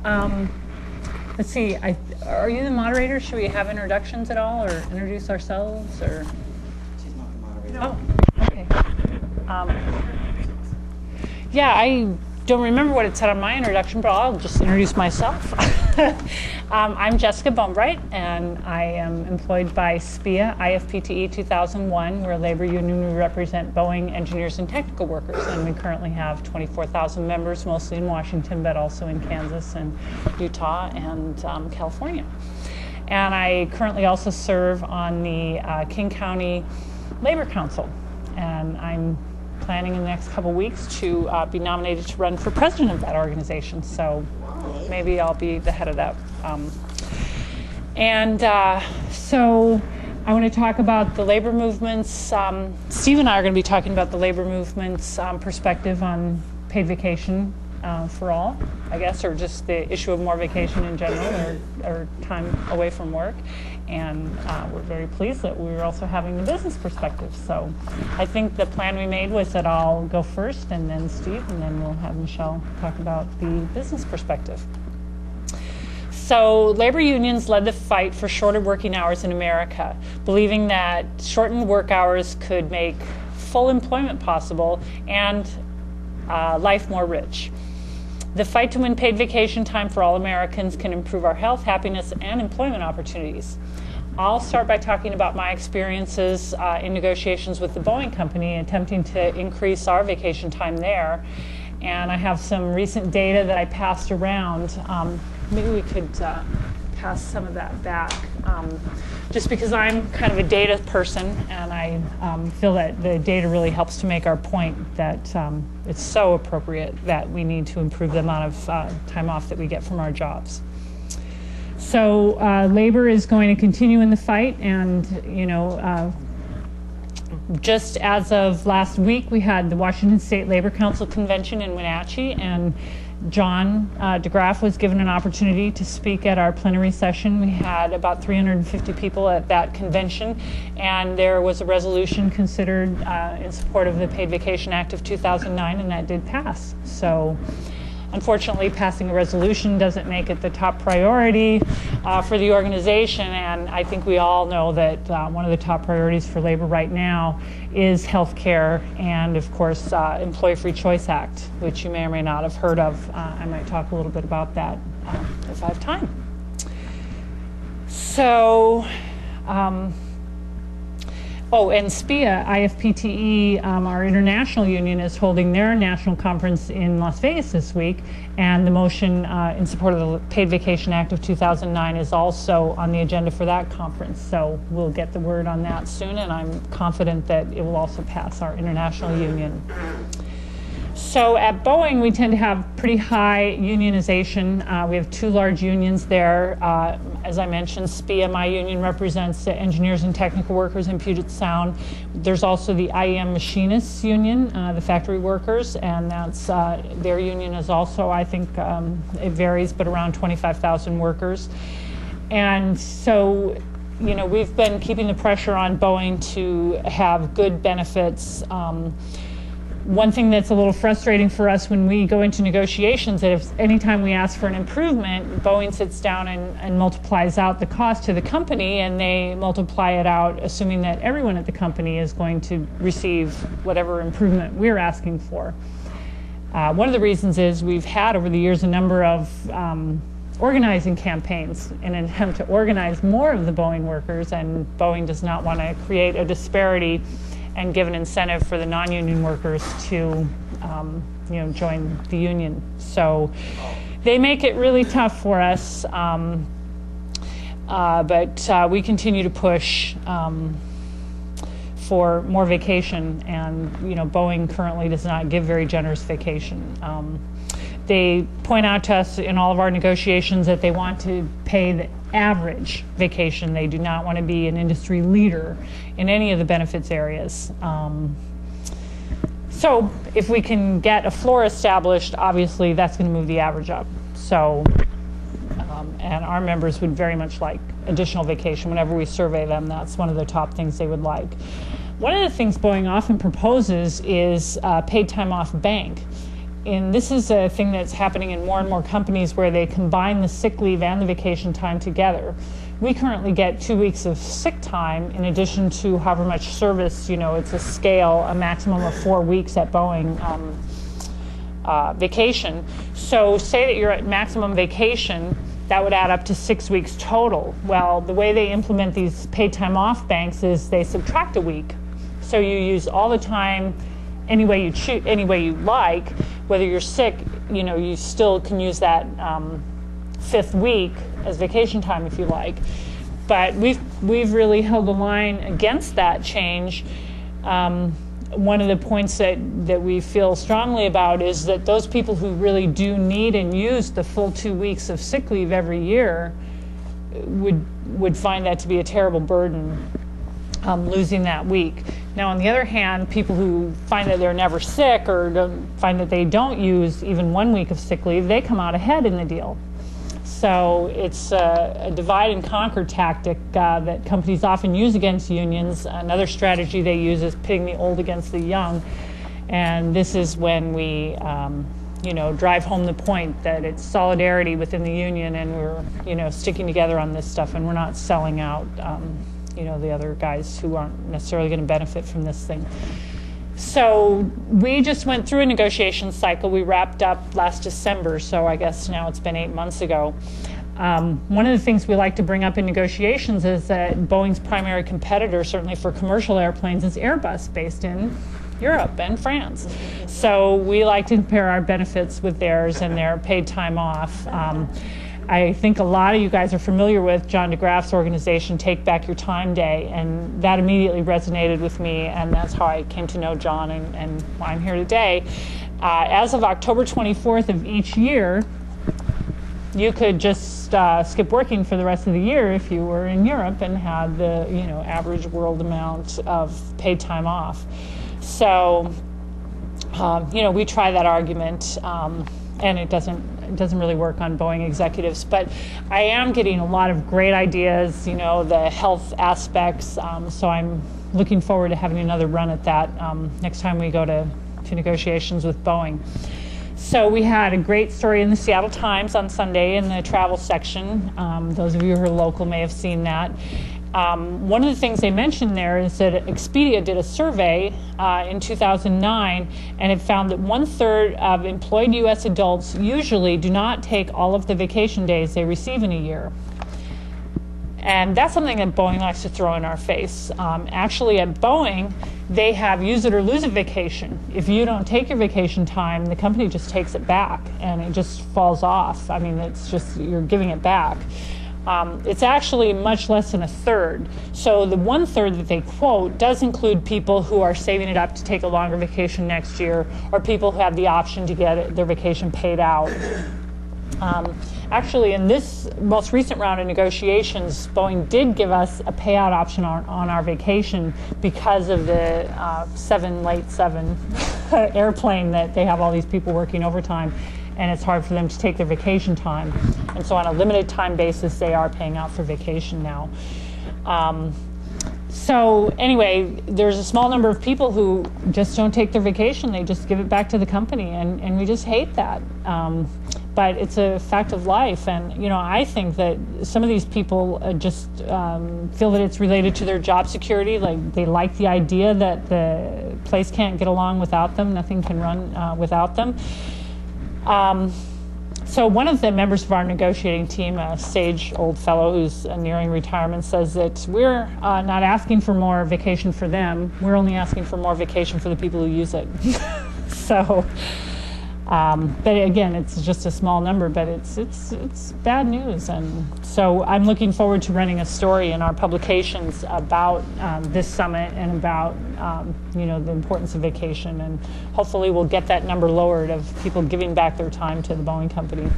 Let's see, are you the moderator? Should we have introductions at all, or introduce ourselves, or? She's not the moderator. Oh, okay. Yeah, I don't remember what it said on my introduction, but I'll just introduce myself. I'm Jessica Bonebright, and I am employed by SPEEA, IFPTE 2001. We're a labor union. We represent Boeing engineers and technical workers, and we currently have 24,000 members, mostly in Washington, but also in Kansas and Utah and California. And I currently also serve on the King County Labor Council, and I'm planning in the next couple weeks to be nominated to run for president of that organization. So maybe I'll be the head of that. So I want to talk about the labor movements. Steve and I are going to be talking about the labor movements perspective on paid vacation for all, I guess, or just the issue of more vacation in general, or time away from work. And we're very pleased that we're also having the business perspective. So I think the plan we made was that I'll go first, and then Steve, and then we'll have Michelle talk about the business perspective. So labor unions led the fight for shorter working hours in America, believing that shortened work hours could make full employment possible and life more rich. The fight to win paid vacation time for all Americans can improve our health, happiness, and employment opportunities. I'll start by talking about my experiences in negotiations with the Boeing company, attempting to increase our vacation time there. And I have some recent data that I passed around. Maybe we could pass some of that back. Just because I'm kind of a data person, and I feel that the data really helps to make our point that it's so appropriate that we need to improve the amount of time off that we get from our jobs. So labor is going to continue in the fight, and just as of last week, we had the Washington State Labor Council Convention in Wenatchee, and John DeGraff was given an opportunity to speak at our plenary session. We had about 350 people at that convention, and there was a resolution considered in support of the Paid Vacation Act of 2009, and that did pass. So unfortunately, passing a resolution doesn't make it the top priority for the organization, and I think we all know that one of the top priorities for labor right now is health care and, of course, Employee Free Choice Act, which you may or may not have heard of. I might talk a little bit about that if I have time. So, and SPEEA, IFPTE, our international union, is holding their national conference in Las Vegas this week, and the motion in support of the Paid Vacation Act of 2009 is also on the agenda for that conference. So we'll get the word on that soon, and I'm confident that it will also pass our international union. So at Boeing, we tend to have pretty high unionization. We have two large unions there. As I mentioned, SPEEA, my union, represents the engineers and technical workers in Puget Sound. There's also the IEM machinists union, the factory workers, and that's their union is also, I think, it varies, but around 25,000 workers. And so, we've been keeping the pressure on Boeing to have good benefits. One thing that's a little frustrating for us when we go into negotiations is if anytime we ask for an improvement, Boeing sits down and multiplies out the cost to the company, and they multiply it out assuming that everyone at the company is going to receive whatever improvement we're asking for. One of the reasons is we've had over the years a number of organizing campaigns in an attempt to organize more of the Boeing workers, and Boeing does not want to create a disparity and give an incentive for the non-union workers to, join the union. So they make it really tough for us, but we continue to push for more vacation, and Boeing currently does not give very generous vacation. They point out to us in all of our negotiations that they want to pay the average vacation. They do not want to be an industry leader in any of the benefits areas. So if we can get a floor established, obviously that's going to move the average up. So, and our members would very much like additional vacation. Whenever we survey them, that's one of the top things they would like. One of the things Boeing often proposes is paid time off bank. this is a thing that's happening in more and more companies where they combine the sick leave and the vacation time together. We currently get 2 weeks of sick time in addition to however much service, it's a scale, a maximum of 4 weeks at Boeing vacation. So say that you're at maximum vacation, that would add up to 6 weeks total. Well, the way they implement these paid time off banks is they subtract a week. So you use all the time any way you choose, any way you like. Whether you're sick, you still can use that 5th week as vacation time if you like. But we've really held the line against that change. One of the points that we feel strongly about is that those people who really do need and use the full 2 weeks of sick leave every year would find that to be a terrible burden, losing that week. Now, on the other hand, people who find that they're never sick or find that they don't use even 1 week of sick leave, they come out ahead in the deal. So it's a divide and conquer tactic that companies often use against unions. Another strategy they use is pitting the old against the young. And this is when we, drive home the point that it's solidarity within the union and we're, sticking together on this stuff and we're not selling out, the other guys who aren't necessarily going to benefit from this thing. So we just went through a negotiation cycle. We wrapped up last December, so I guess now it's been 8 months ago. One of the things we like to bring up in negotiations is that Boeing's primary competitor, certainly for commercial airplanes, is Airbus, based in Europe and France. So we like to compare our benefits with theirs and their paid time off. I think a lot of you guys are familiar with John DeGraff's organization, Take Back Your Time Day, and that immediately resonated with me, and that's how I came to know John and why I'm here today. As of October 24th of each year, you could just skip working for the rest of the year if you were in Europe and had the average world amount of paid time off. So we try that argument, and it doesn't really work on Boeing executives, but I am getting a lot of great ideas, the health aspects, so I'm looking forward to having another run at that next time we go to negotiations with Boeing. So we had a great story in the Seattle Times on Sunday in the travel section. Those of you who are local may have seen that. One of the things they mentioned there is that SPEEA did a survey in 2009, and it found that 1/3 of employed U.S. adults usually do not take all of the vacation days they receive in a year. And that's something that Boeing likes to throw in our face. Actually, at Boeing, they have use it or lose it vacation. If you don't take your vacation time, the company just takes it back, and it just falls off. I mean, it's just, you're giving it back. It's actually much less than 1/3. So the 1/3 that they quote does include people who are saving it up to take a longer vacation next year, or people who have the option to get their vacation paid out. Actually, in this most recent round of negotiations, Boeing did give us a payout option on our vacation because of the 787 airplane that they have all these people working overtime, and it's hard for them to take their vacation time. And so on a limited time basis, they are paying out for vacation now. So anyway, there's a small number of people who just don't take their vacation. They just give it back to the company, and we just hate that. But it's a fact of life, and I think that some of these people just feel that it's related to their job security. Like, they like the idea that the place can't get along without them, nothing can run without them. So one of the members of our negotiating team, a sage old fellow who's nearing retirement, says that we're not asking for more vacation for them, we're only asking for more vacation for the people who use it. So. But again, it's just a small number, but it's bad news. And so I'm looking forward to running a story in our publications about this summit and about the importance of vacation, and hopefully we'll get that number lowered of people giving back their time to the Boeing company.